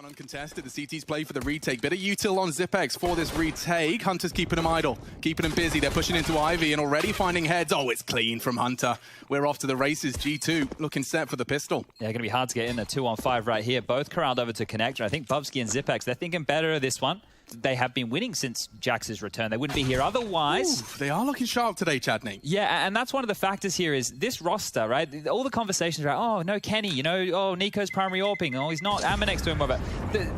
Uncontested, the CT's play for the retake. Bit of util on Zipex for this retake. Hunter's keeping him idle, keeping him busy. They're pushing into Ivy and already finding heads. Oh, it's clean from Hunter. We're off to the races. G2 looking set for the pistol. Yeah, going to be hard to get in a 2-on-5 right here. Both corralled over to Connector. I think Bubsky and Zipex, they're thinking better of this one. They have been winning since Jax's return. They wouldn't be here otherwise. Ooh, they are looking sharp today, Chadney. Yeah, and that's one of the factors here is this roster, right? All the conversations about, oh, no Kenny, you know, oh, Nico's primary AWPing, oh, he's not, Amanex doing more. But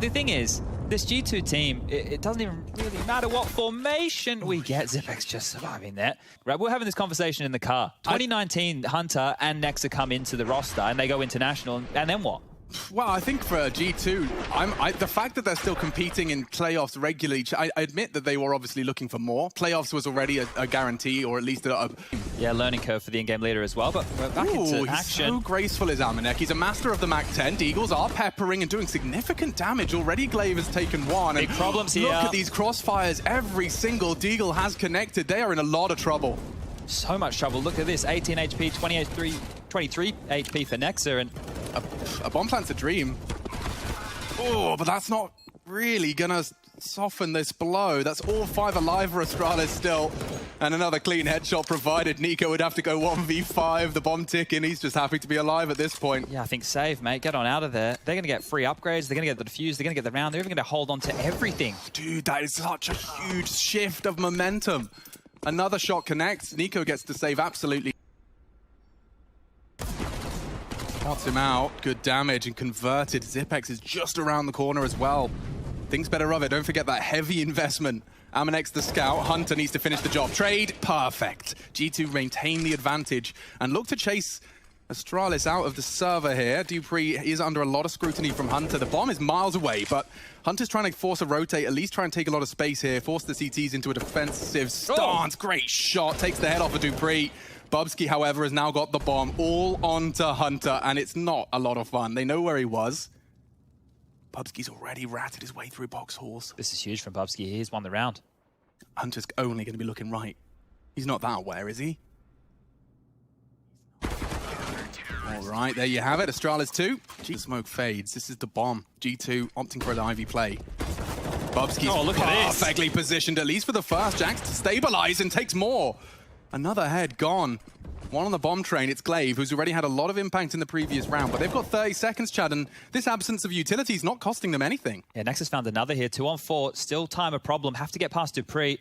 the thing is, this G2 team, it doesn't even really matter what formation we get. Zipex just surviving there. Right, we're having this conversation in the car. 2019, Hunter and Nexa come into the roster, and they go international, and then what? Well, I think for G2, the fact that they're still competing in playoffs regularly, I admit that they were obviously looking for more. Playoffs was already a guarantee, or at least a... Yeah, learning curve for the in-game leader as well, but we're back into action. He's so graceful is Amanek. He's a master of the Mac 10. Eagles are peppering and doing significant damage. Already Glaive has taken one. Big problems here. Look at these crossfires. Every single Deagle has connected. They are in a lot of trouble. So much trouble. Look at this, 18 HP, 23 HP for Nexa, and a bomb plant's a dream. Oh, but that's not really gonna soften this blow. That's all 5 alive for Astralis still. And another clean headshot provided. Nico would have to go 1v5, the bomb ticking. He's just happy to be alive at this point. Yeah, I think save, mate. Get on out of there. They're gonna get free upgrades, they're gonna get the defuse, they're gonna get the round, they're even gonna hold on to everything. Dude, that is such a huge shift of momentum. Another shot connects. Nico gets to save absolutely. Spots him out. Good damage and converted. Zipex is just around the corner as well. Thinks better of it. Don't forget that heavy investment. Amanex the scout. Hunter needs to finish the job. Trade. Perfect. G2 maintain the advantage and look to chase Astralis out of the server here. Dupree is under a lot of scrutiny from Hunter. The bomb is miles away, but Hunter's trying to force a rotate, at least try and take a lot of space here, force the CTs into a defensive stance. Great shot. Takes the head off of Dupree. Bubsky, however, has now got the bomb all onto Hunter, and it's not a lot of fun. They know where he was. Bubsky's already ratted his way through box halls. This is huge from Bubsky. He's won the round. Hunter's only going to be looking right. He's not that aware, is he? All right, there you have it. Astralis 2. Smoke fades. This is the bomb. G2 opting for an Ivy play. Bubsky's perfectly positioned, at least for the first. Jax to stabilize and takes more. Another head gone. One on the bomb train. It's Glaive, who's already had a lot of impact in the previous round, but they've got 30 seconds, Chad, and this absence of utility is not costing them anything. Yeah, Nexus found another here. 2-on-4. Still time a problem. Have to get past Dupree.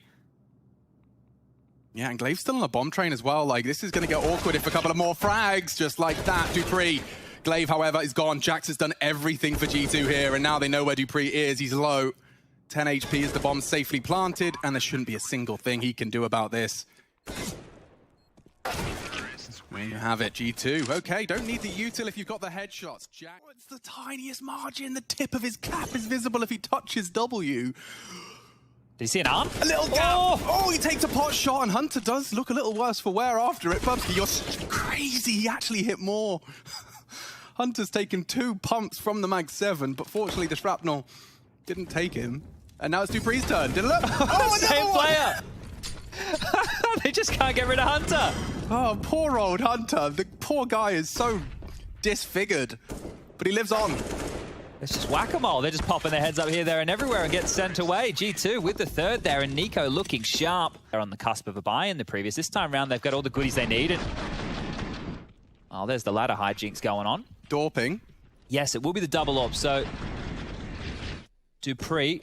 Yeah, and Glaive's still on the bomb train as well. Like, this is going to get awkward if a couple of more frags, just like that. Dupree. Glaive, however, is gone. Jax has done everything for G2 here, and now they know where Dupree is. He's low. 10 HP as the bomb's safely planted, and there shouldn't be a single thing he can do about this. There you have it, G2. Okay, don't need the util if you've got the headshots. Jax, oh, it's the tiniest margin. The tip of his cap is visible if he touches W. Did you see an arm? A little gap. Oh, he takes a pot shot, and Hunter does look a little worse for wear after it. Bubsky, you're crazy. He actually hit more. Hunter's taken 2 pumps from the Mag 7, but fortunately the shrapnel didn't take him. And now it's Dupree's turn. Did it look? Oh, same player. They just can't get rid of Hunter. Oh, poor old Hunter. The poor guy is so disfigured, but he lives on. It's just whack-a-mole. They're just popping their heads up here, there, and everywhere and get sent away. G2 with the third there, and Nico looking sharp. They're on the cusp of a buy in the previous. This time around, they've got all the goodies they need. And oh, there's the ladder hijinks going on. Dorping. Yes, it will be the double AWP. So Dupree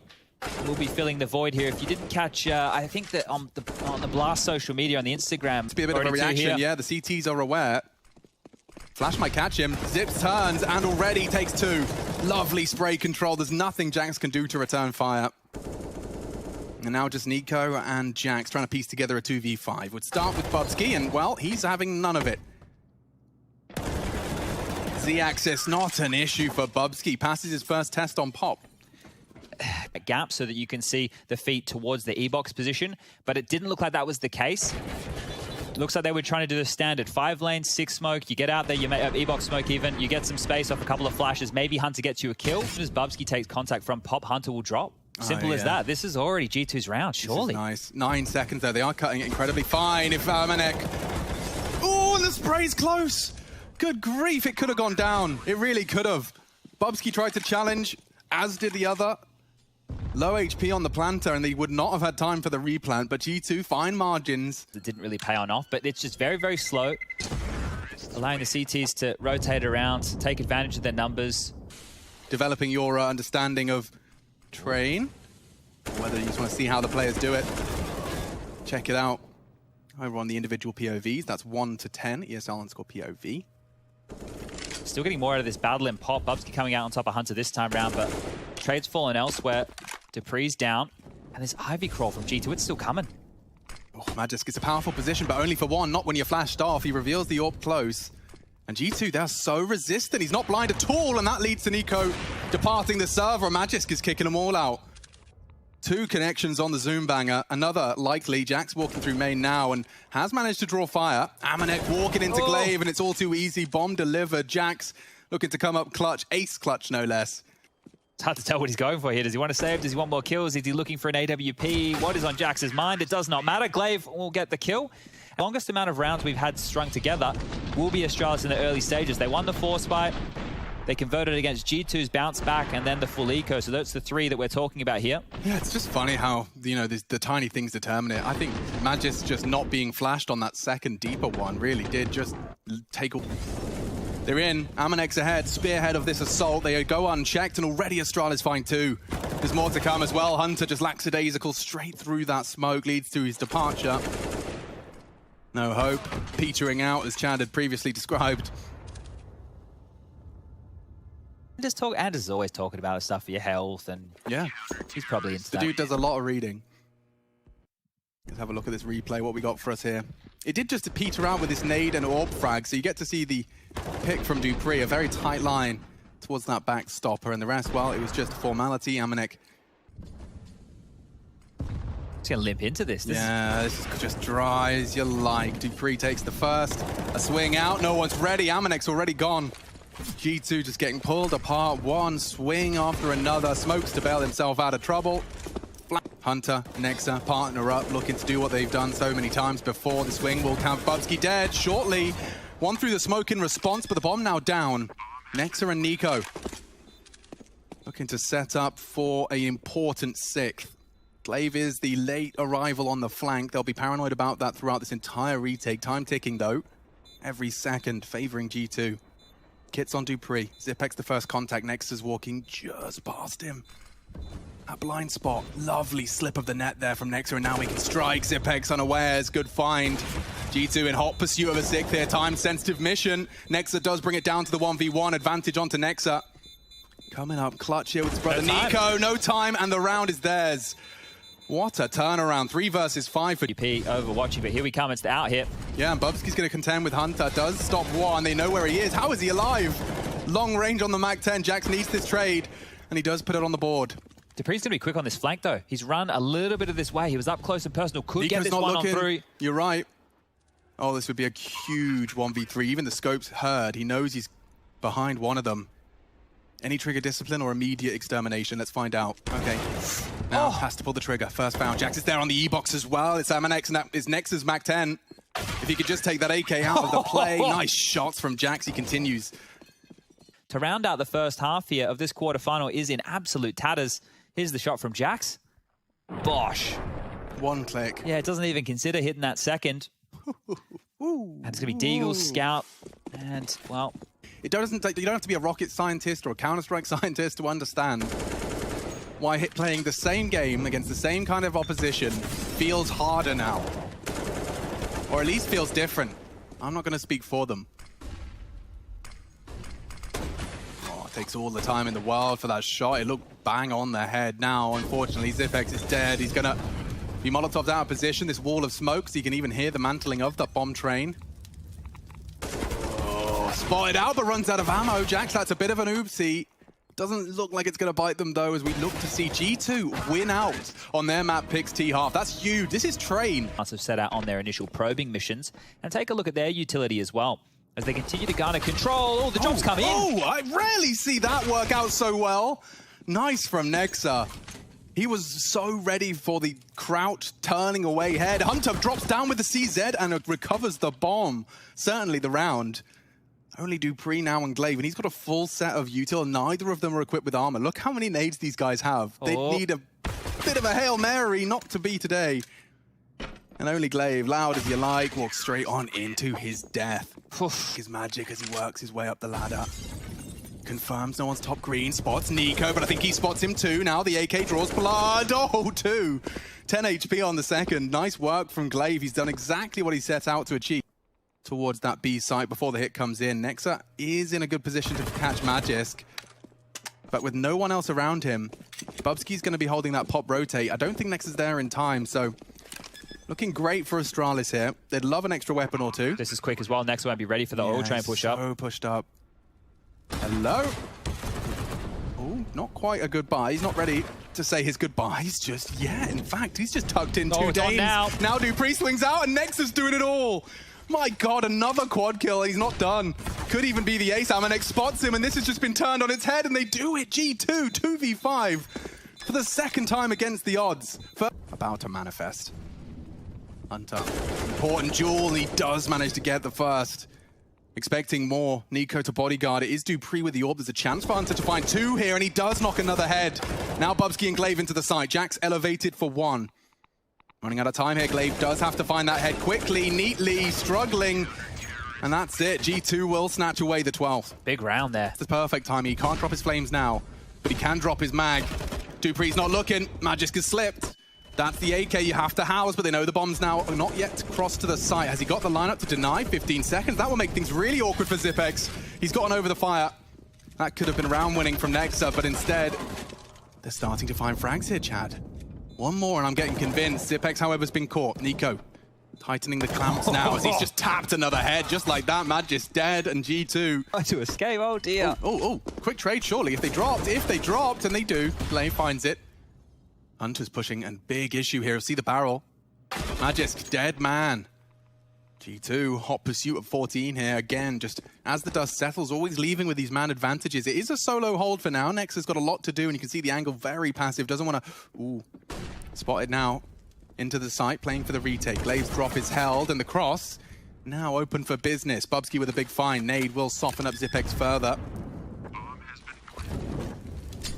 will be filling the void here. If you didn't catch, I think that on the Blast social media, on the Instagram. To be a bit of a reaction, yeah, the CTs are aware. Flash might catch him. Zips turns and already takes 2. Lovely spray control. There's nothing Jax can do to return fire. And now just Nico and Jax trying to piece together a 2v5. Would start with Bubsky, and well, he's having none of it. Z-axis, not an issue for Bubsky. Passes his first test on Pop. A gap so that you can see the feet towards the E-box position, but it didn't look like that was the case. Looks like they were trying to do the standard 5 lanes, 6 smoke. You get out there, you may have E-box smoke even. You get some space off a couple of flashes. Maybe Hunter gets you a kill. As soon as Bubsky takes contact from Pop, Hunter will drop. Simple as that. This is already G2's round, surely. Nice. 9 seconds there. They are cutting it incredibly fine. If Amanek... Oh, and the spray's close. Good grief, it could have gone down. It really could have. Bubsky tried to challenge. as did the other. Low HP on the planter, and they would not have had time for the replant, but G2, fine margins. It didn't really pay on off, but it's just very, very slow. Allowing the CTs to rotate around, take advantage of their numbers. Developing your understanding of Train, whether you just want to see how the players do it. Check it out over on the individual POVs. That's 1 to 10, ESL_ POV. Still getting more out of this battle in pop. Bubsky coming out on top of Hunter this time round, but Trade's fallen elsewhere. Dupree's down, and this Ivy crawl from G2, it's still coming. Oh, Magisk gets a powerful position, but only for one, not when you're flashed off. He reveals the AWP close. And G2, they're so resistant. He's not blind at all, and that leads to Nico departing the server. Magisk is kicking them all out. 2 connections on the Zoom banger. Another likely. Jack's walking through main now and has managed to draw fire. Amanek walking into Glaive, and it's all too easy. Bomb delivered. Jack's looking to come up clutch. Ace clutch, no less. It's hard to tell what he's going for here. Does he want to save? Does he want more kills? Is he looking for an AWP? What is on Jax's mind? It does not matter. Glaive will get the kill. The longest amount of rounds we've had strung together will be Astralis in the early stages. They won the force fight. They converted against G2's bounce back and then the full eco. So that's the 3 that we're talking about here. Yeah, it's just funny how, you know, the tiny things determine it. I think Magisk just not being flashed on that second deeper one really did just take a... They're in. Amanek's ahead, spearhead of this assault. They go unchecked, and already Astralis fine too. There's more to come as well. Hunter just lackadaisical straight through that smoke, leads to his departure. No hope. Petering out, as Chad had previously described. Anders is always talking about stuff for your health, and yeah, he's probably into that. The dude does a lot of reading. Let's have a look at this replay, what we got for us here. It did just peter out with this nade and AWP frag, so you get to see the pick from Dupree, a very tight line towards that back stopper, and the rest, well, it was just formality. Amanek. He's going to limp into this. Yeah, this is just dry as you like. Dupree takes the first. A swing out, no one's ready. Amanek's already gone. G2 just getting pulled apart. One swing after another. Smokes to bail himself out of trouble. Hunter, Nexa, partner up, looking to do what they've done so many times before. The swing will count Bubsky dead shortly. One through the smoke in response, but the bomb now down. Nexa and Nico looking to set up for an important 6th. Glaive is the late arrival on the flank. They'll be paranoid about that throughout this entire retake. Time ticking though. Every second favoring G2. Kits on Dupree. Zipex the first contact. Nexa's walking just past him. A blind spot. Lovely slip of the net there from Nexa, and now we can strike. Zipex unawares. Good find. G2 in hot pursuit of a 6th here. Time-sensitive mission. Nexa does bring it down to the 1v1. Advantage onto Nexa. Coming up clutch here with his brother Nico. No time, and the round is theirs. What a turnaround. 3 versus 5 for DP overwatching, but here we come. It's out here. Yeah, and Bubsky's going to contend with Hunter. Does stop one. They know where he is. How is he alive? Long range on the Mac-10. Jax needs this trade, and he does put it on the board. Dupree's going to be quick on this flank, though. He's run a little bit of this way. He was up close and personal. Could get this one on through. You're right. Oh, this would be a huge 1v3. Even the scope's heard. He knows he's behind one of them. Any trigger discipline or immediate extermination? Let's find out. Okay. Now has to pull the trigger. First found. Jax is there on the E-box as well. It's Amanek, and that is Nexa's Mac-10. If he could just take that AK out of the play. Nice shots from Jax. He continues. To round out the first half here of this quarterfinal is in absolute tatters. Here's the shot from Jax. Bosh. One click. Yeah, it doesn't even consider hitting that second. And it's going to be Deagle, Scout, and, well... You don't have to be a rocket scientist or a Counter-Strike scientist to understand why playing the same game against the same kind of opposition feels harder now. Or at least feels different. I'm not going to speak for them. Oh, it takes all the time in the world for that shot. It looked bang on their head. Now, unfortunately, Zipex is dead. He's going to be Molotov's out of position. This wall of smoke, so you can even hear the mantling of that bomb train. Spotted out, but runs out of ammo. Jax, that's a bit of an oopsie. Doesn't look like it's going to bite them, though, as we look to see G2 win out on their map picks T-half. That's huge. This is Train. Have set out on their initial probing missions, and take a look at their utility as well. As they continue to garner control, the jobs come in. Oh, I rarely see that work out so well. Nice from Nexa. He was so ready for the crouch turning away head. Hunter drops down with the CZ and recovers the bomb. Certainly the round. Only Dupree now and Glaive, and he's got a full set of util. Neither of them are equipped with armor. Look how many nades these guys have. They need a bit of a Hail Mary not to be today. And only Glaive, loud as you like, walks straight on into his death. His magic as he works his way up the ladder. Confirms no one's top green, spots Nico, but I think he spots him too. Now the AK draws blood. Oh, 2. 10 HP on the second. Nice work from Glaive. He's done exactly what he set out to achieve. Towards that B site before the hit comes in. Nexa is in a good position to catch Magisk. But with no one else around him, Bubsky's going to be holding that pop rotate. I don't think Nexa's there in time, so looking great for Astralis here. They'd love an extra weapon or two. This is quick as well. Nexa won't be ready for the oil train push up. So pushed up. Hello? Oh, not quite a goodbye. He's not ready to say his goodbyes just yet. In fact, he's just tucked in 2 Danes. Now Dupree swings out and Nexa's doing it all. My God, another quad kill. He's not done. Could even be the ace. Amanek spots him and this has just been turned on its head and they do it. G2, 2v5 for the second time against the odds. About to manifest. Hunter, important duel, and he does manage to get the first. Expecting more. Nico to bodyguard. It is Dupree with the orb. There's a chance for Hunter to find 2 here, and he does knock another head. Now Bubsky and Glaive into the site. Jack's elevated for 1. Running out of time here. Glaive does have to find that head quickly, neatly, struggling. And that's it. G2 will snatch away the 12th. Big round there. It's the perfect time. He can't drop his flames now, but he can drop his mag. Dupree's not looking. Magisk has slipped. That's the AK you have to house, but they know the bomb's now not yet crossed to the site. Has he got the lineup to deny? 15 seconds. That will make things really awkward for Zipex. He's gotten over the fire. That could have been round winning from Nexa, but instead, they're starting to find frags here, Chad. One more, and I'm getting convinced. Zipex, however, has been caught. Nico tightening the clamps now as he's just tapped another head, just like that. Magisk dead, and G2. Trying to escape, oh dear. Oh, quick trade, surely. If they dropped, and they do. Glaive finds it. Hunter's pushing, and big issue here. See the barrel. Magisk, dead man. G2, hot pursuit of 14 here. Again, just as the dust settles, always leaving with these man advantages. It is a solo hold for now. Nexa's got a lot to do, and you can see the angle very passive. Doesn't want to... Ooh. Spotted now into the site, playing for the retake. Glaive's drop is held, and the cross now open for business. Bubsky with a big find. Nade will soften up Zipex further.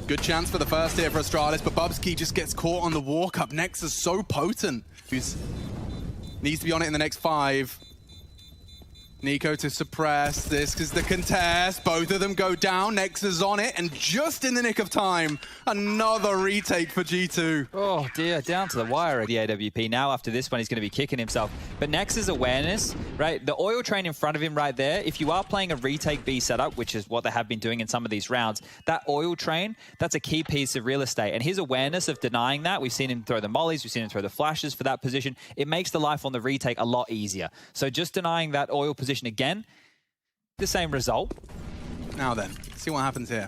Good chance for the first here for Astralis, but Bubsky just gets caught on the walk-up. Nexa's so potent. Needs to be on it in the next 5. Nico to suppress. This is the contest. Both of them go down. Nexa's on it, and just in the nick of time, another retake for G2. Oh dear, down to the wire at the AWP. Now after this one, he's going to be kicking himself. But Nexa's awareness, right? The oil train in front of him right there, if you are playing a retake B setup, which is what they have been doing in some of these rounds, that oil train, that's a key piece of real estate. And his awareness of denying that, we've seen him throw the mollies, we've seen him throw the flashes for that position. It makes the life on the retake a lot easier. So just denying that oil position again, the same result. Now then, see what happens here.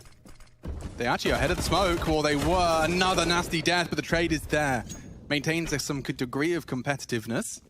They actually are ahead of the smoke, or they were. Another nasty death, but the trade is there. Maintains some degree of competitiveness.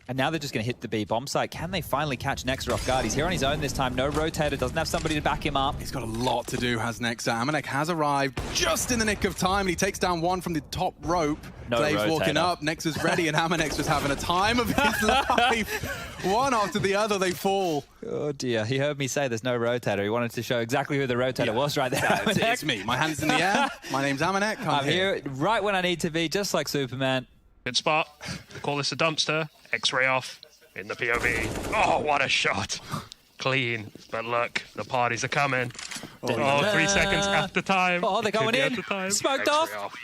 And now they're just going to hit the B bomb site. Can they finally catch Nexa off guard? He's here on his own this time. No rotator, doesn't have somebody to back him up. He's got a lot to do, has Nexa. Amanek has arrived just in the nick of time, and he takes down one from the top rope. No Glaive's rotator. walking up, Nexa's ready, and Amanek's just having a time of his life. One after the other, they fall. Oh dear, he heard me say there's no rotator. He wanted to show exactly who the rotator was right there. Yeah, it's me. My hand's in the air. My name's Amanek. I'm here right when I need to be, just like Superman. Good spot. Call this a dumpster. X-ray off. In the POV. Oh, what a shot. Clean. But look, the parties are coming. Oh, 3 seconds after time. Oh, they're going in. Smoked off.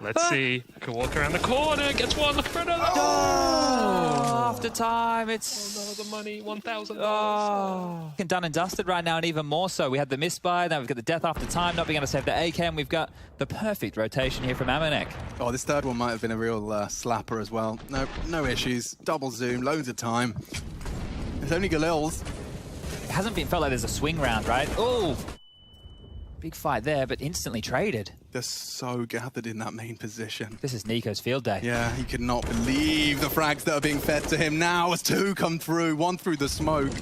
Let's see. Can walk around the corner. Gets one. Look for another. Oh, after time. It's... Oh, the money. $1,000. Oh. Done and dusted right now, and even more so. We had the misbuy, now we've got the death after time, not being able to save the AK, and we've got the perfect rotation here from Amanek. Oh, this third one might have been a real slapper as well. No issues. Double zoom, loads of time. It's only Galil's. It hasn't felt like there's a swing round, right? Oh, big fight there, but instantly traded. They're so gathered in that main position. This is Nico's field day. Yeah, he could not believe the frags that are being fed to him now as 2 come through, 1 through the smoke.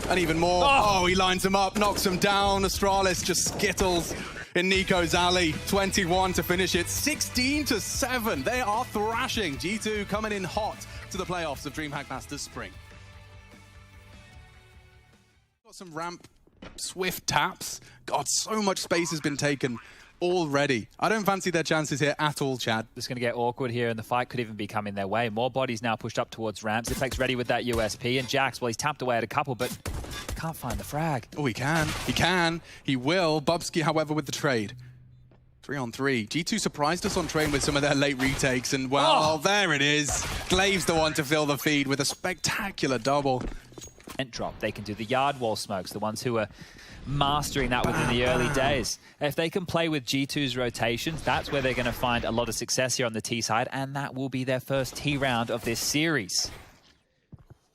And even more. Oh, he lines him up, knocks him down. Astralis just skittles in Nico's alley. 21 to finish it, 16-7. They are thrashing. G2 coming in hot to the playoffs of DreamHack Masters Spring. Some ramp swift taps. God, so much space has been taken already. I don't fancy their chances here at all, Chad. It's going to get awkward here, and the fight could even be coming their way. More bodies now pushed up towards ramp. Zipek's ready with that USP, and Jax, well, he's tapped away at a couple, but can't find the frag. Oh, he can. He can. He will. Bubsky, however, with the trade. 3-on-3. G2 surprised us on train with some of their late retakes, and well, there it is. Glaive's the one to fill the feed with a spectacular double. And drop. They can do the yard wall smokes, the ones who are mastering that within the early days. If they can play with G2's rotations, that's where they're going to find a lot of success here on the T side, and that will be their first T round of this series.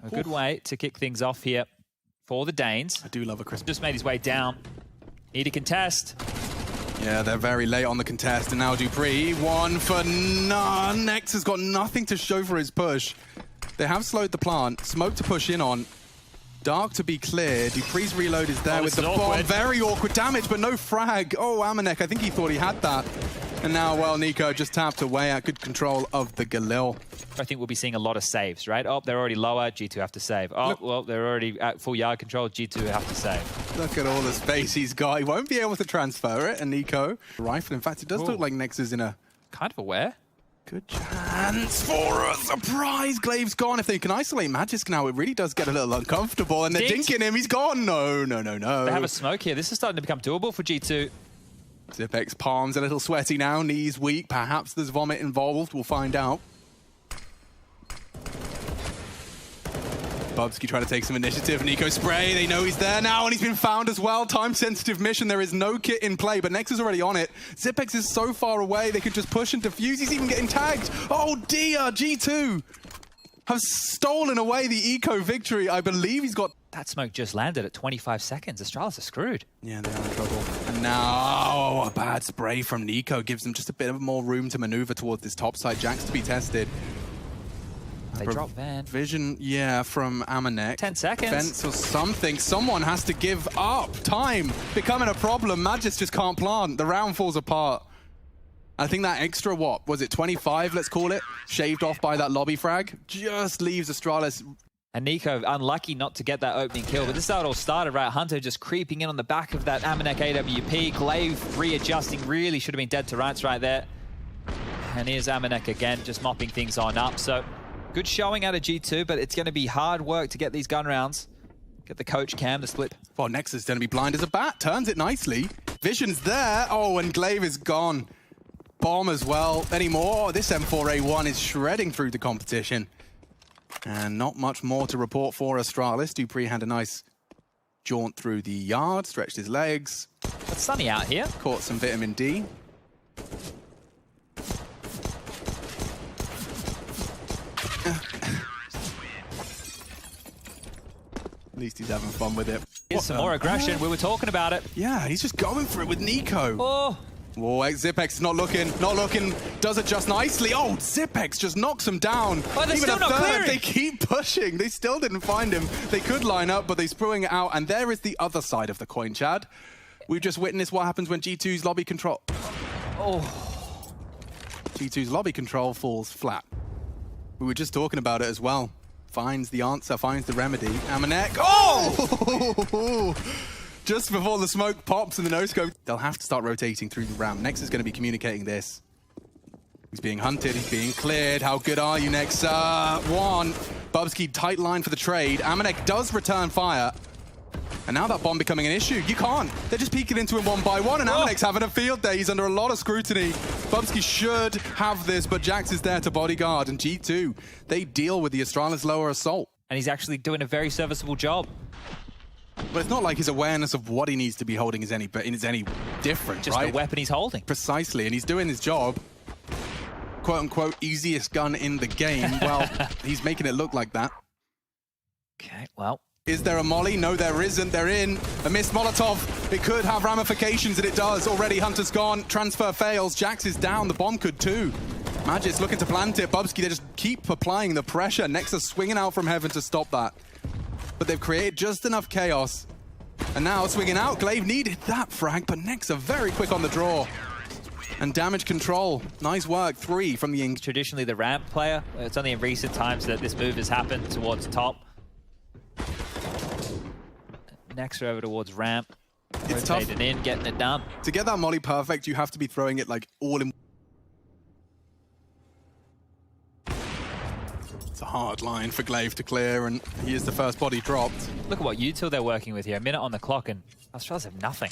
A good way to kick things off here for the Danes. I do love a crisp. Just made his way down. Need a contest. Yeah, they're very late on the contest, and now Dupree, one for none. Nex has got nothing to show for his push. They have slowed the plant. Smoke to push in on. Dark to be clear. Dupree's reload is there with the bomb. Very awkward damage, but no frag. Oh, Amanek, I think he thought he had that. And now, well, Nico just tapped away at good control of the Galil. I think we'll be seeing a lot of saves, right? Oh, they're already lower, G2 have to save. Oh, well, they're already at full yard control, G2 have to save. Look at all the space he's got. He won't be able to transfer it, and Nico, rifle. In fact, it does look like Nex is in a... Kind of aware. Good chance for a surprise. Glaive's gone. If they can isolate Magisk now, it really does get a little uncomfortable. And they're dinking him. He's gone. No. They have a smoke here. This is starting to become doable for G2. Zipek's palms a little sweaty now. Knees weak. Perhaps there's vomit involved. We'll find out. Bubsky trying to take some initiative. Nico spray. They know he's there now, and he's been found as well. Time-sensitive mission. There is no kit in play, but Nex is already on it. Zipex is so far away, they could just push and defuse. He's even getting tagged. Oh dear, G2 have stolen away the eco victory. I believe he's got... That smoke just landed at 25 seconds. Astralis are screwed. Yeah, they are in trouble. And now a bad spray from Nico gives them just a bit of more room to maneuver towards this top side. Jax to be tested. They drop Van. Vision, yeah, from Amanek. 10 seconds. Fence or something. Someone has to give up. Time becoming a problem. Magis just can't plant. The round falls apart. I think that extra, what, was it 25, let's call it? Shaved off by that lobby frag. Just leaves Astralis. And Nico, unlucky not to get that opening kill. But this is how it all started, right? Hunter just creeping in on the back of that Amanek AWP. Glaive readjusting. Really should have been dead to rights right there. And here's Amanek again, just mopping things on up. So... good showing out of G2, but it's going to be hard work to get these gun rounds. Get the coach cam to slip. Well, Nex is going to be blind as a bat. Turns it nicely. Vision's there. Oh, and Glaive is gone. Bomb as well. Anymore. This M4A1 is shredding through the competition. And not much more to report for Astralis. Dupree had a nice jaunt through the yard, stretched his legs. It's sunny out here. Caught some vitamin D. At least he's having fun with it. Here's some more aggression. We were talking about it. Yeah, he's just going for it with Nico. Oh. Whoa, Zipex is not looking, does it just nicely. Oh, Zipex just knocks him down. Oh, they're even still a not third, clearing. They keep pushing. They still didn't find him. They could line up, but they're spewing it out. And there is the other side of the coin, Chad. We've just witnessed what happens when G2's lobby control. Oh. G2's lobby control falls flat. We were just talking about it as well. Finds the answer, finds the remedy. Amanek. Oh! Just before the smoke pops and the no-scope. They'll have to start rotating through the ramp. Nex is going to be communicating this. He's being hunted, he's being cleared. How good are you, Nex? One. Bubsky, tight line for the trade. Amanek does return fire. And now that bomb becoming an issue. You can't. They're just peeking into him one by one, and Amanek's having a field day. He's under a lot of scrutiny. Bubsky should have this, but Jax is there to bodyguard. And G2, they deal with the Astralis lower assault. And he's actually doing a very serviceable job. But it's not like his awareness of what he needs to be holding is any different, just right? the weapon he's holding. Precisely, and he's doing his job. Quote-unquote, easiest gun in the game. Well, he's making it look like that. Okay, well. Is there a molly? No, there isn't. They're in. A missed Molotov. It could have ramifications, and it does. Already, Hunter's gone. Transfer fails. Jax is down. The bomb could too. Magic's looking to plant it. Bubsky, they just keep applying the pressure. Nexus swinging out from heaven to stop that. But they've created just enough chaos. And now swinging out. Glaive needed that frag, but Nex are very quick on the draw. And damage control. Nice work. 3 from the Ink. Traditionally the ramp player. It's only in recent times that this move has happened towards top. Next over towards ramp. It's tough. Rotating in, getting it done. To get that molly perfect, you have to be throwing it like all in. It's a hard line for Glaive to clear, and he is the first body dropped. Look at what util they're working with here. A minute on the clock, and Astralis have nothing.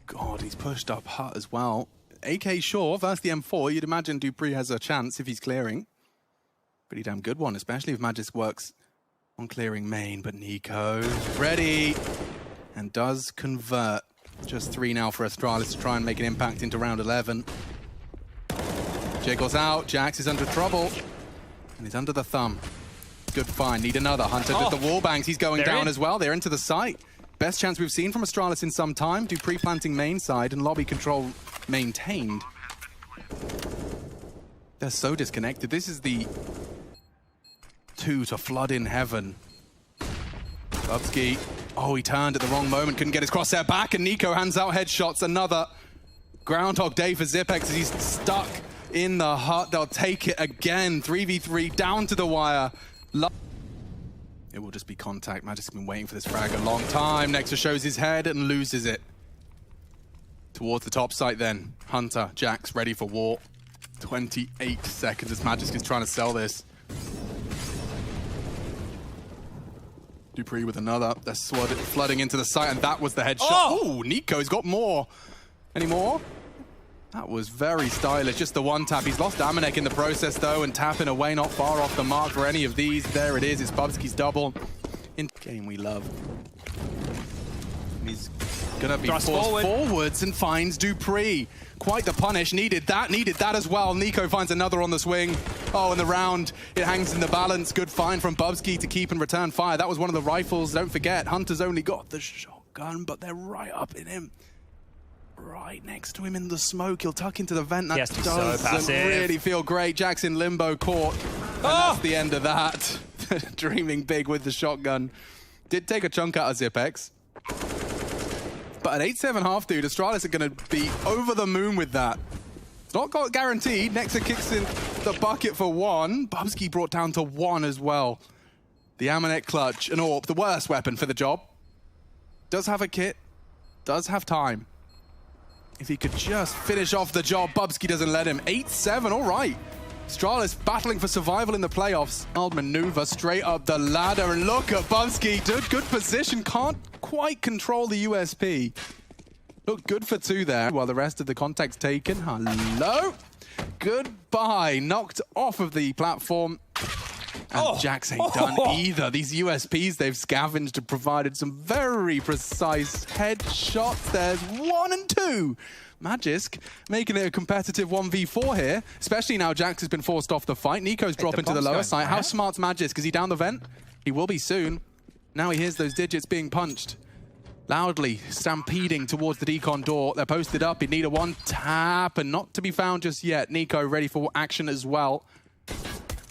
God, he's pushed up Hut as well. AK Shaw versus the M4. You'd imagine Dupree has a chance if he's clearing. Pretty damn good one, especially if Magisk works on clearing main. But Nico ready and does convert. Just 3 now for Astralis to try and make an impact into round 11. Jiggles out. Jax is under trouble. And he's under the thumb. Good find. Need another. Hunter with the wall bangs. He's going down as well. They're into the site. Best chance we've seen from Astralis in some time. Dupree planting main side and lobby control maintained. They're so disconnected. This is the 2 to flood in heaven. Bubsky. Oh, he turned at the wrong moment. Couldn't get his crosshair back. And Nico hands out headshots. Another Groundhog Day for Zipex as he's stuck in the hut. They'll take it again. 3v3 down to the wire. It will just be contact. Magic's been waiting for this frag a long time. Nexus shows his head and loses it. Towards the top site then. Hunter, Jax ready for war. 28 seconds as Magic is trying to sell this. Dupree with another. They're flooding into the site, and that was the headshot. Oh, Nico's got more. Any more? That was very stylish. Just the one tap. He's lost Amanek in the process, though, and tapping away not far off the mark for any of these. There it is. It's Bubsky's double. In game we love. He's going to be forced forwards and finds Dupree. Quite the punish. Needed that as well. Nico finds another on the swing. Oh, and the round, it hangs in the balance. Good find from Bubsky to keep and return fire. That was one of the rifles. Don't forget, Hunter's only got the shotgun, but they're right up in him. Right next to him in the smoke. He'll tuck into the vent. That doesn't really feel great. Jackson limbo caught. And that's the end of that. Dreaming big with the shotgun. Did take a chunk out of Zipex. But an 8-7 half dude, Astralis are going to be over the moon with that. It's not got guaranteed. Nexa kicks in the bucket for 1. Bubsky brought down to 1 as well. The Amanek clutch, an AWP, the worst weapon for the job. Does have a kit. Does have time. If he could just finish off the job, Bubsky doesn't let him. 8-7, all right. Astralis battling for survival in the playoffs. Wild maneuver straight up the ladder, and look at Bubsky. Good position, can't quite control the USP. Looked good for 2 there, while the rest of the contact's taken. Hello? Goodbye. Knocked off of the platform. And Jax ain't done either. These USPs they've scavenged have provided some very precise headshots. There's 1 and 2. Magisk making it a competitive 1v4 here, especially now Jax has been forced off the fight. Nico's dropping to the lower side. How smart's Magisk? Is he down the vent? He will be soon. Now he hears those digits being punched. Loudly stampeding towards the decon door. They're posted up. He'd need a 1 tap and not to be found just yet. Nico ready for action as well.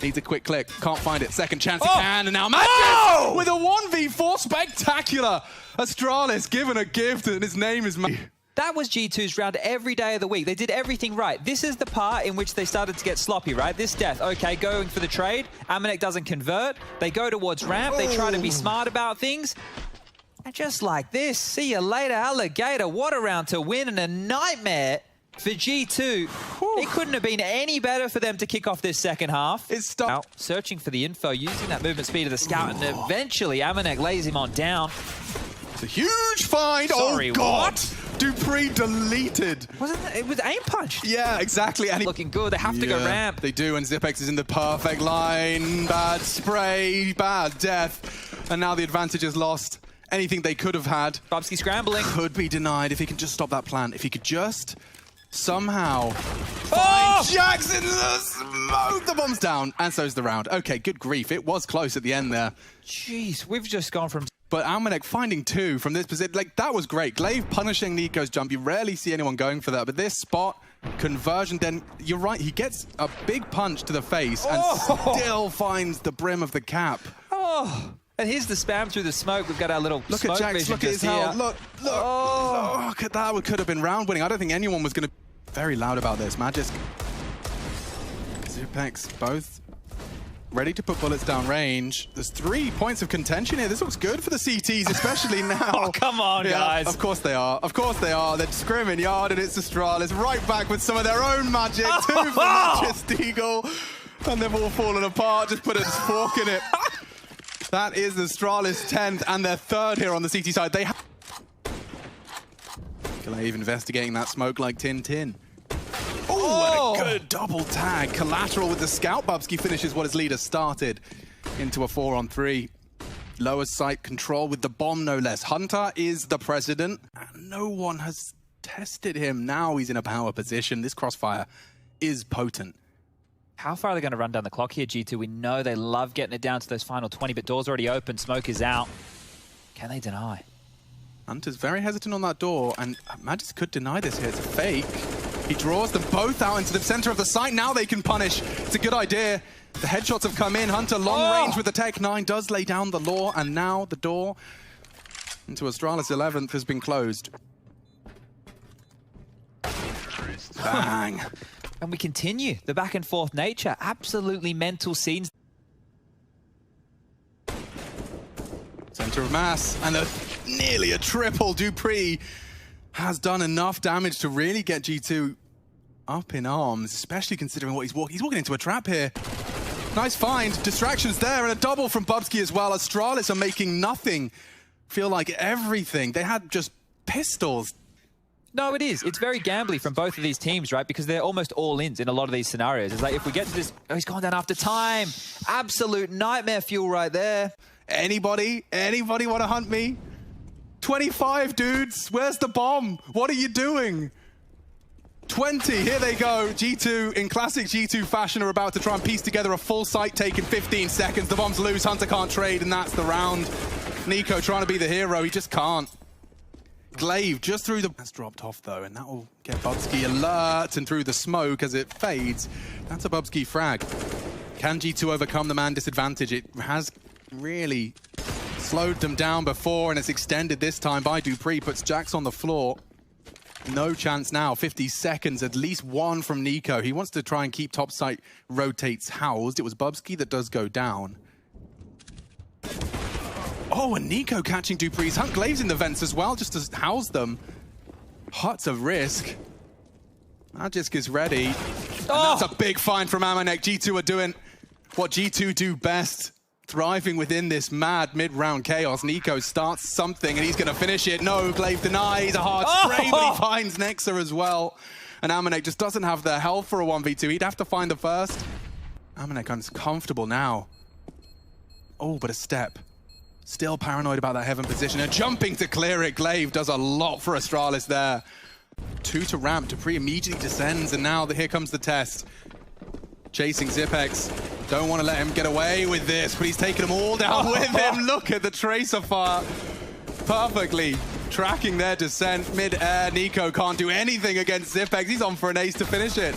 Needs a quick click. Can't find it. Second chance he can. And now Magic with a 1v4. Spectacular. Astralis given a gift and his name is... That was G2's round every day of the week. They did everything right. This is the part in which they started to get sloppy, right? This death, okay, going for the trade. Amanek doesn't convert. They go towards ramp. They try to be smart about things. And just like this, see you later, alligator. What a round to win and a nightmare for G2. It couldn't have been any better for them to kick off this second half. It's stopped. Searching for the info, using that movement speed of the scout, and eventually Amanek lays him on down. It's a huge find. Sorry, oh, God. What? Dupree deleted. It was aim punched. Yeah, exactly. And looking good. They have to go ramp. They do, and Zipex is in the perfect line. Bad spray, bad death. And now the advantage is lost. Anything they could have had. Bubsky scrambling. Could be denied if he can just stop that plant. If he could just somehow find Jackson the smoke. The bomb's down, and so's the round. Okay, good grief. It was close at the end there. Jeez, we've just gone from... But Amanek finding 2 from this position, like, that was great. Glaive punishing Nico's jump. You rarely see anyone going for that. But this spot, conversion, then you're right. He gets a big punch to the face and still finds the brim of the cap. And here's the spam through the smoke. We've got our little look at Jax, look at his health. Look at that. We could have been round winning. I don't think anyone was going to be very loud about this. Magisk, Zipex, both ready to put bullets down range. There's 3 points of contention here. This looks good for the CTs, especially now. Oh, come on, guys. Of course they are. Of course they are. They're scrimming yard, and it's Astralis right back with some of their own magic. 2 for Magisk Eagle. And they've all fallen apart. Just put a fork in it. That is Astralis 10th and their 3rd here on the CT side. They have Glaive investigating that smoke like Tin. Oh, what a good double tag. Collateral with the scout. Bubsky finishes what his leader started into a 4-on-3. Lower sight control with the bomb, no less. Hunter is the president, and no one has tested him. Now he's in a power position. This crossfire is potent. How far are they going to run down the clock here, G2? We know they love getting it down to those final 20, but door's already open, smoke is out. Can they deny? Hunter's very hesitant on that door, and Magisk could deny this here. It's a fake. He draws them both out into the center of the site. Now they can punish. It's a good idea. The headshots have come in. Hunter long range with the Tech 9 does lay down the law, and now the door into Astralis 11th has been closed. Bang. And we continue the back and forth nature. Absolutely mental scenes. Center of mass, and nearly a triple. Dupree has done enough damage to really get G2 up in arms, especially considering what he's walking. He's walking into a trap here. Nice find. Distractions there, and a double from Bubsky as well. Astralis are making nothing feel like everything. They had just pistols. No, it is. It's very gambly from both of these teams, right? Because they're almost all-ins in a lot of these scenarios. It's like, if we get to this... Oh, he's gone down after time. Absolute nightmare fuel right there. Anybody want to hunt me? 25 dudes. Where's the bomb? What are you doing? 20. Here they go. G2, in classic G2 fashion, are about to try and piece together a full site take in 15 seconds. The bomb's loose. Hunter can't trade, and that's the round. Nico trying to be the hero. He just can't. Glaive just through the... That's dropped off, though, and that will get Bubsky alert and through the smoke as it fades. That's a Bubsky frag. Can G2 overcome the man disadvantage? It has really slowed them down before, and it's extended this time by Dupree. Puts Jax on the floor. No chance now. 50 seconds, at least one from Nico. He wants to try and keep top site rotates housed. It was Bubsky that does go down. Oh, and Nico catching Dupree's hunt. Glaive's in the vents as well, just to house them. Hut's a risk. Magisk is ready. And that's a big find from Amanek. G2 are doing what G2 do best. Thriving within this mad mid-round chaos. Nico starts something, and he's going to finish it. No, Glaive denies. A hard spray, but he finds Nexa as well. And Amanek just doesn't have the health for a 1v2. He'd have to find the first. Amanek uncomfortable now. Oh, but a step. Still paranoid about that heaven position, and jumping to clear it. Glaive does a lot for Astralis there. 2 to ramp. Dupree immediately descends, and now here comes the test. Chasing Zipex. Don't want to let him get away with this, but he's taking them all down with him. Look at the tracer fire. Perfectly tracking their descent mid-air. Nico can't do anything against Zipex. He's on for an ace to finish it.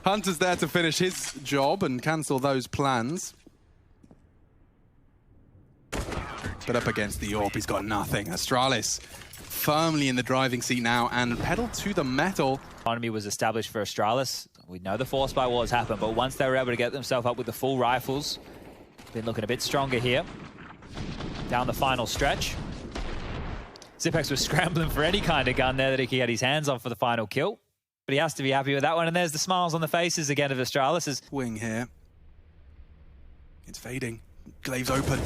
Hunter's there to finish his job and cancel those plans. But up against the AWP, he's got nothing. Astralis firmly in the driving seat now and pedal to the metal. Economy was established for Astralis. We know the force by wars happened, but once they were able to get themselves up with the full rifles, been looking a bit stronger here. Down the final stretch. Zipex was scrambling for any kind of gun there that he could get his hands on for the final kill. But he has to be happy with that one, and there's the smiles on the faces again of Astralis. Wing here. It's fading. Glaive's open,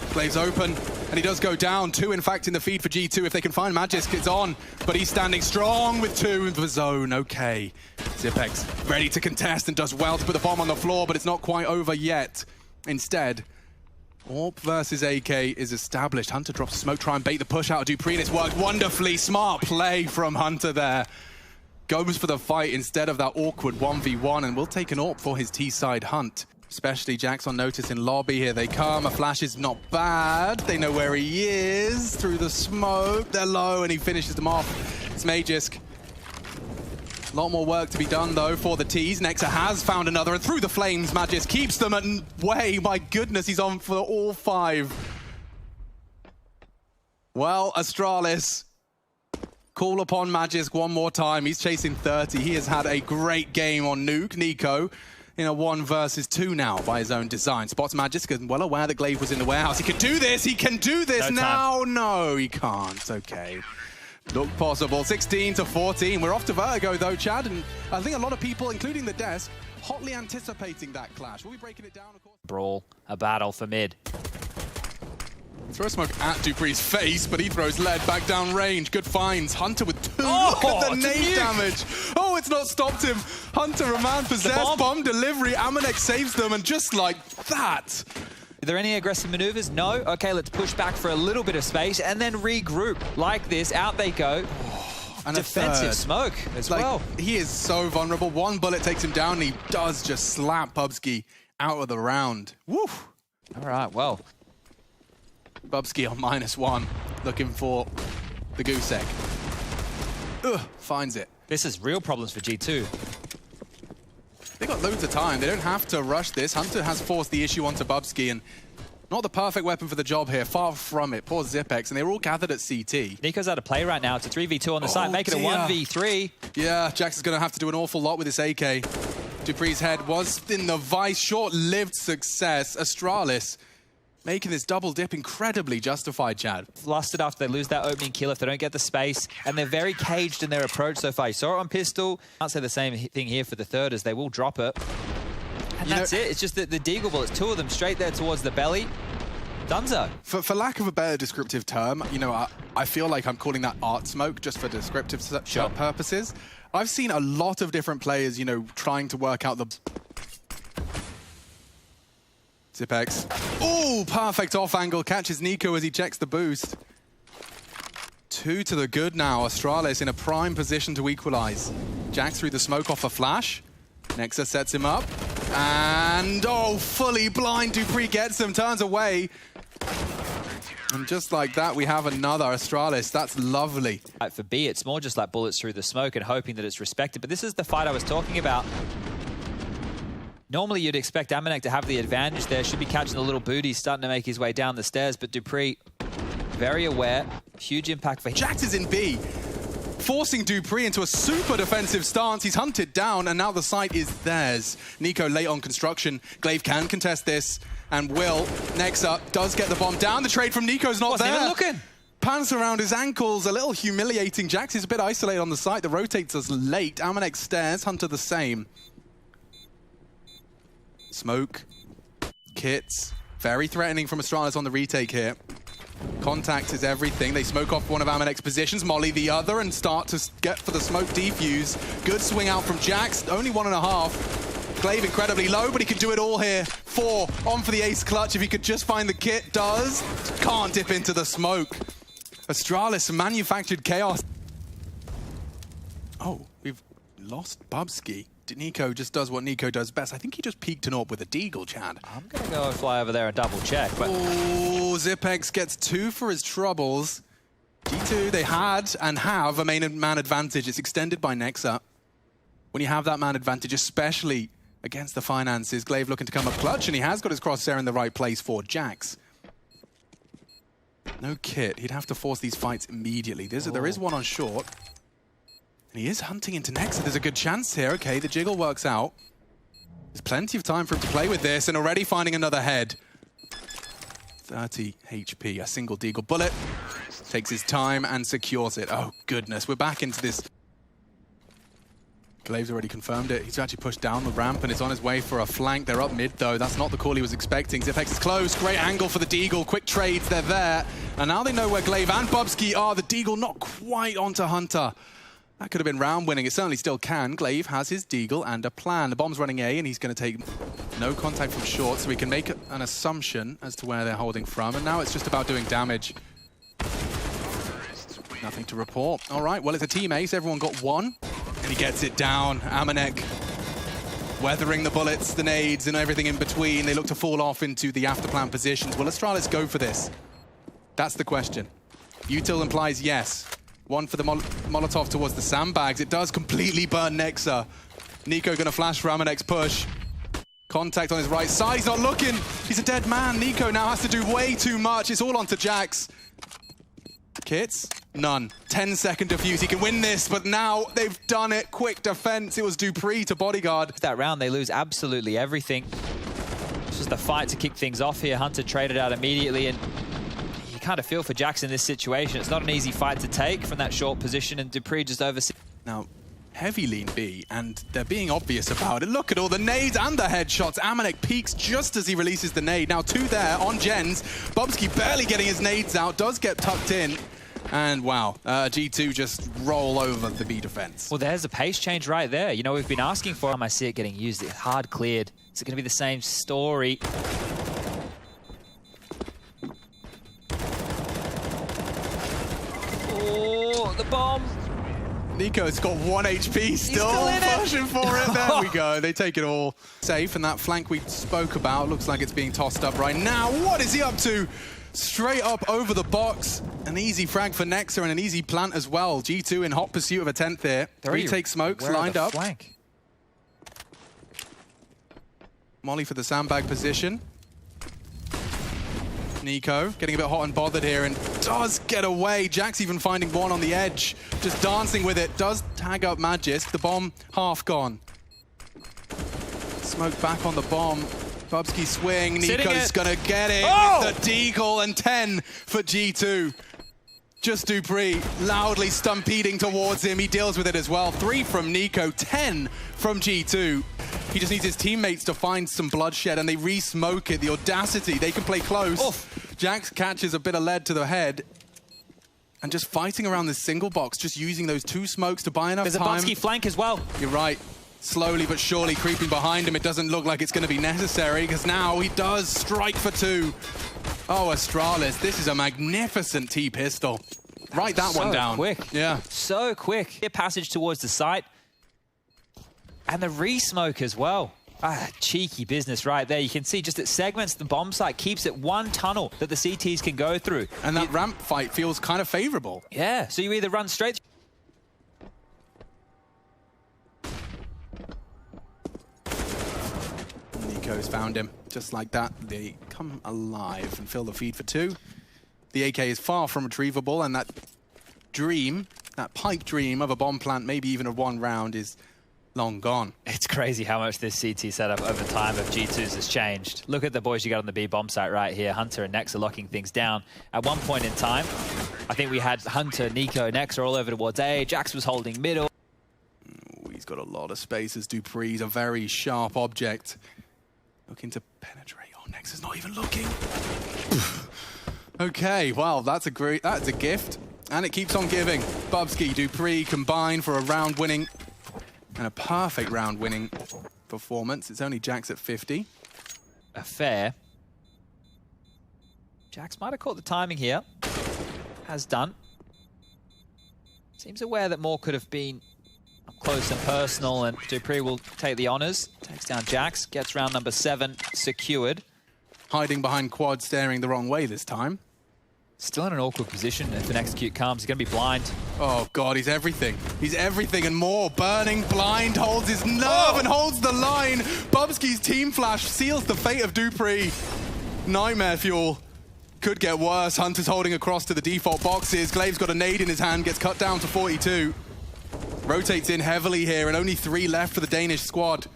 and he does go down. 2, in fact, in the feed for G2. If they can find Magisk, it's on. But he's standing strong with 2 in the zone. Okay. Zipex ready to contest and does well to put the bomb on the floor, but it's not quite over yet. Instead, AWP versus AK is established. Hunter drops smoke, try and bait the push out of Dupree, and it's worked wonderfully. Smart play from Hunter there. Goes for the fight instead of that awkward 1v1, and will take an AWP for his T-side hunt. Especially Jax on notice in lobby. Here they come. A flash is not bad. They know where he is. Through the smoke. They're low, and he finishes them off. It's Magisk. A lot more work to be done, though, for the T's. Nexa has found another, and through the flames, Magisk keeps them at way. My goodness, he's on for all 5. Well, Astralis, call upon Magisk one more time. He's chasing 30. He has had a great game on Nuke. Nico in a 1 versus 2 now by his own design. Spots Magic, well aware that Glaive was in the warehouse. He can do this! He can do this! Now, no, he can't. Okay. Look possible. 16-14. We're off to Vertigo though, Chad, and I think a lot of people, including the desk, hotly anticipating that clash. We'll be breaking it down, of course. Brawl, a battle for mid. Throw smoke at dupree's face, but he throws lead back down range. Good finds. Hunter with 2. Oh, look at the nade damage. Oh, it's not stopped him. Hunter, a man possessed. Bomb delivery. Amanek saves them, and just like that. Are there any aggressive maneuvers? No? Okay, let's push back for a little bit of space and then regroup. Like this, out they go. And defensive smoke as well. He is so vulnerable. 1 bullet takes him down, and he does just slap Bubsky out of the round. Woo! All right, well. Bubsky on -1, looking for the goose egg. Ugh, finds it. This is real problems for G2. They got loads of time. They don't have to rush this. Hunter has forced the issue onto Bubsky, and not the perfect weapon for the job here. Far from it. Poor Zipex, and they're all gathered at CT. Nico's out of play right now. It's a 3v2 on the side. Make it a 1v3. Yeah, Jax is going to have to do an awful lot with this AK. dupre's head was in the vice. Short-lived success. Astralis making this double dip incredibly justified, Chad. Flustered after they lose that opening kill if they don't get the space, and they're very caged in their approach so far. You saw it on pistol. Can't say the same thing here for the third, as they will drop it. And that's it. It's just the deagle bullets, 2 of them straight there towards the belly. Dunzo. For lack of a better descriptive term, you know, I feel like I'm calling that art smoke just for descriptive purposes. I've seen a lot of different players, you know, trying to work out the... Zipex. Oh, perfect off angle. Catches Nico as he checks the boost. 2 to the good now. Astralis in a prime position to equalize. Jax through the smoke off a flash. Nexa sets him up. And, oh, fully blind. dupre's gets him, turns away. And just like that, we have another Astralis. That's lovely. For B, it's more just like bullets through the smoke and hoping that it's respected. But this is the fight I was talking about. Normally, you'd expect Amanek to have the advantage there. Should be catching the little booty, starting to make his way down the stairs. But dupre's very aware. Huge impact for him. Jax is in B, forcing dupre's into a super defensive stance. He's hunted down, and now the site is theirs. Nico late on construction. Glaive can contest this, and will. Nexa does get the bomb down. The trade from Nico's not there. Wasn't even looking. Pants around his ankles, a little humiliating. Jax is a bit isolated on the site. The rotates us late. Amanek stares. Hunter the same. Smoke, kits, very threatening from Astralis on the retake here. Contact is everything. They smoke off one of Amanek's positions, molly the other, and start to get for the smoke defuse. Good swing out from Jax, only 1.5. Glaive incredibly low, but he can do it all here. 4 on for the ace clutch. If he could just find the kit, does. Can't dip into the smoke. Astralis manufactured chaos. Oh, we've lost Bubsky. Nico just does what Nico does best. I think he just peeked an AWP with a deagle, Chad. I'm going to go fly over there and double check. But oh, Zipex gets 2 for his troubles. G2, they had and have a main man advantage. It's extended by Nexa. When you have that man advantage, especially against the finances, Glaive looking to come up clutch, and he has got his crosshair in the right place for Jax. No kit. He'd have to force these fights immediately. There is one on short. And he is hunting into Nexa. There's a good chance here. Okay, the jiggle works out. There's plenty of time for him to play with this, and already finding another head. 30 HP, a single deagle bullet. Takes his time and secures it. Oh, goodness. We're back into this. Glaive's already confirmed it. He's actually pushed down the ramp and is on his way for a flank. They're up mid, though. That's not the call he was expecting. Zipex is close. Great angle for the deagle. Quick trades. They're there. And now they know where Glaive and Bubsky are. The deagle not quite onto Hunter. That could have been round winning. It certainly still can. Glaive has his deagle and a plan. The bomb's running A, and he's going to take no contact from short, so we can make an assumption as to where they're holding from. And now it's just about doing damage. Nothing to report. All right, well, it's a team ace. Everyone got 1, and he gets it down. Amanek weathering the bullets, the nades, and everything in between. They look to fall off into the after-plan positions. Will Astralis go for this? That's the question. Util implies yes. 1 for the Molotov towards the sandbags. It does completely burn Nexa. Nico gonna flash for Amanek's push. Contact on his right side. He's not looking. He's a dead man. Nico now has to do way too much. It's all onto Jax. Kits. None. 10-second defuse. He can win this, but now they've done it. Quick defense. It was Dupree to bodyguard. That round, they lose absolutely everything. It's just a fight to kick things off here. Hunter traded out immediately, and you kind of feel for Jax in this situation. It's not an easy fight to take from that short position, and Dupree just oversees. Now, heavy lean B, and they're being obvious about it. Look at all the nades and the headshots. Amanek peeks just as he releases the nade. Now 2 there on Jens. Bubsky barely getting his nades out, does get tucked in. And wow, G2 just roll over the B defense. Well, there's a pace change right there. You know, we've been asking for him. I see it getting used. It's hard cleared. Is it going to be the same story? Oh, the bomb. Nico's got 1 HP, still pushing for it. There we go. They take it all safe, and that flank we spoke about looks like it's being tossed up right now. What is he up to? Straight up over the box. An easy frag for Nexa and an easy plant as well. G2 in hot pursuit of a 10th here. Retake smokes lined up. Flank? Molly for the sandbag position. Nico getting a bit hot and bothered here and does get away. Jax even finding one on the edge, just dancing with it. Does tag up Magisk. The bomb half gone. Smoke back on the bomb. Bubsky swing. Nico's gonna get it with the deagle, and 10 for G2. Just Dupree loudly stampeding towards him. He deals with it as well. 3 from Nico, 10 from G2. He just needs his teammates to find some bloodshed, and they re-smoke it. The audacity, they can play close. Jax catches a bit of lead to the head. And just fighting around this single box, just using those 2 smokes to buy enough time. There's a Bubsky flank as well. You're right. Slowly but surely creeping behind him. It doesn't look like it's going to be necessary, because now he does strike for 2. Oh, Astralis, this is a magnificent T-pistol. Write that one down. Quick. Yeah. So quick. A passage towards the site. And the re-smoke as well. Cheeky business right there. You can see just it segments the bomb site, keeps it one tunnel that the CTs can go through. And that ramp fight feels kind of favorable. Yeah, so you either run straight. Nico's found him. Just like that, they come alive and fill the feed for 2. The AK is far from retrievable, and that dream, that pipe dream of a bomb plant, maybe even of 1 round, is long gone. It's crazy how much this CT setup over time of G2's has changed. Look at the boys you got on the B bomb site right here. Hunter and Nexa locking things down. At one point in time, I think we had Hunter, Nico, Nexa all over towards A. Jax was holding middle. He's got a lot of space as Dupree's a very sharp object. Looking to penetrate. Oh, Nexa's not even looking. Okay, well, that's a gift. And it keeps on giving. Bubsky, Dupree combine for a round-winning and a perfect round-winning performance. It's only Jax at 50. A fair. Jax might have caught the timing here. Has done. Seems aware that more could have been up close and personal, and Dupree will take the honors. Takes down Jax, gets round number 7 secured. Hiding behind quad, staring the wrong way this time. Still in an awkward position. If an execute comes, he's going to be blind. Oh, God, he's everything. He's everything and more. Burning blind, holds his nerve and holds the line. Bubsky's team flash seals the fate of Dupree. Nightmare fuel. Could get worse. Hunter's holding across to the default boxes. Glaive's got a nade in his hand, gets cut down to 42. Rotates in heavily here, and only 3 left for the Danish squad.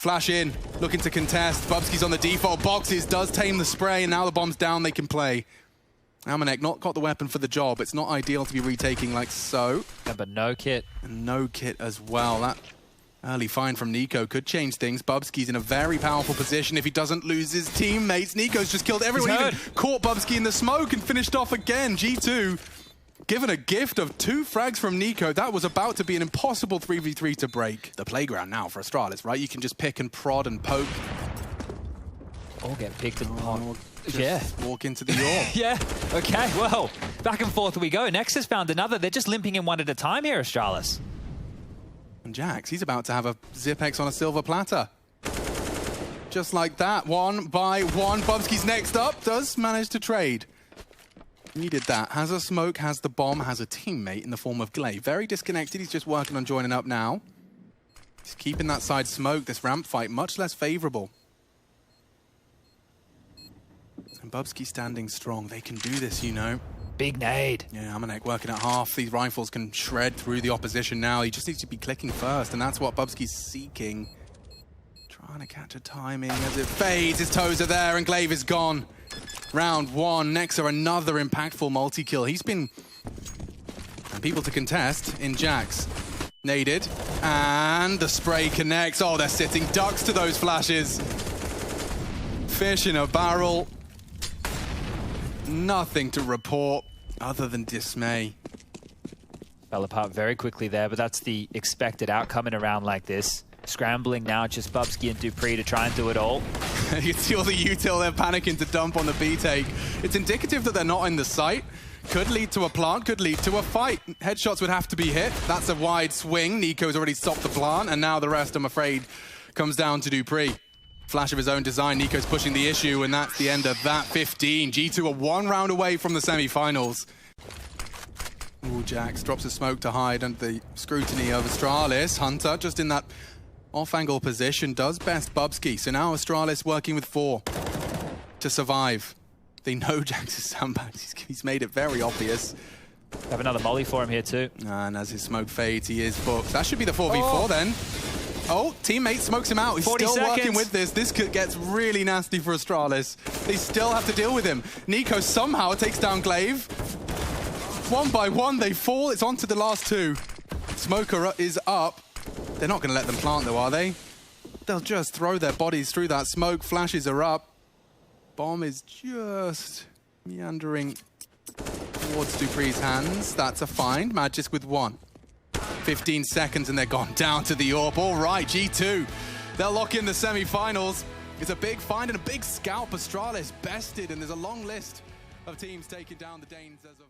Flash in, looking to contest. Bubsky's on the default boxes, does tame the spray, and now the bomb's down, they can play. Amanek not got the weapon for the job. It's not ideal to be retaking like so. Yeah, but no kit. And no kit as well. That early find from Nico could change things. Bubsky's in a very powerful position if he doesn't lose his teammates. Nico's just killed everyone. Even caught Bubsky in the smoke and finished off again. G2 given a gift of 2 frags from Nico. That was about to be an impossible 3v3 to break. The playground now for Astralis, right? You can just pick and prod and poke. Or get picked and prod. Just walk into the door. Yeah, okay, well, back and forth we go. Nexus found another. They're just limping in one at a time here, Astralis. And Jax, he's about to have a Zipex on a silver platter. Just like that, 1 by 1. Bubsky's next up, does manage to trade. Needed that. Has a smoke, has the bomb, has a teammate in the form of Glaive. Very disconnected, he's just working on joining up now. He's keeping that side smoke, this ramp fight much less favorable. And Bubsky standing strong. They can do this, you know. Big nade. Yeah, Amanek working at half. These rifles can shred through the opposition now. He just needs to be clicking first, and that's what Bubsky's seeking. Trying to catch a timing as it fades. His toes are there, and Glaive is gone. Round one. Nexa, another impactful multi-kill. He's been... And people to contest in Jax. Naded. And the spray connects. Oh, they're sitting ducks to those flashes. Fish in a barrel. Nothing to report other than dismay. Fell apart very quickly there, but that's the expected outcome in a round like this. Scrambling now, just Bubsky and Dupree to try and do it all. You can see all the util, they're panicking to dump on the B take. It's indicative that they're not in the site. Could lead to a plant, could lead to a fight. Headshots would have to be hit. That's a wide swing. Nico's already stopped the plant, and now the rest, I'm afraid, comes down to Dupree. Flash of his own design. Nico's pushing the issue, and that's the end of that 15. G2 are one round away from the semi-finals. Ooh, Jax drops a smoke to hide under the scrutiny of Astralis. Hunter just in that off-angle position does best Bubsky. So now Astralis working with 4 to survive. They know Jax's sandbags. He's made it very obvious. Have another molly for him here too. And as his smoke fades, he is booked. That should be the 4v4 then. Oh, teammate smokes him out. He's still working with this. This gets really nasty for Astralis. They still have to deal with him. Nico somehow takes down Glaive. One by one, they fall. It's on to the last 2. Smoker is up. They're not going to let them plant though, are they? They'll just throw their bodies through that smoke. Flashes are up. Bomb is just meandering towards Dupree's hands. That's a find. Magisk with 1. 15 seconds and they're gone down to the AWP. All right, G2. They'll lock in the semi-finals. It's a big find and a big scalp. Astralis bested, and there's a long list of teams taking down the Danes as of...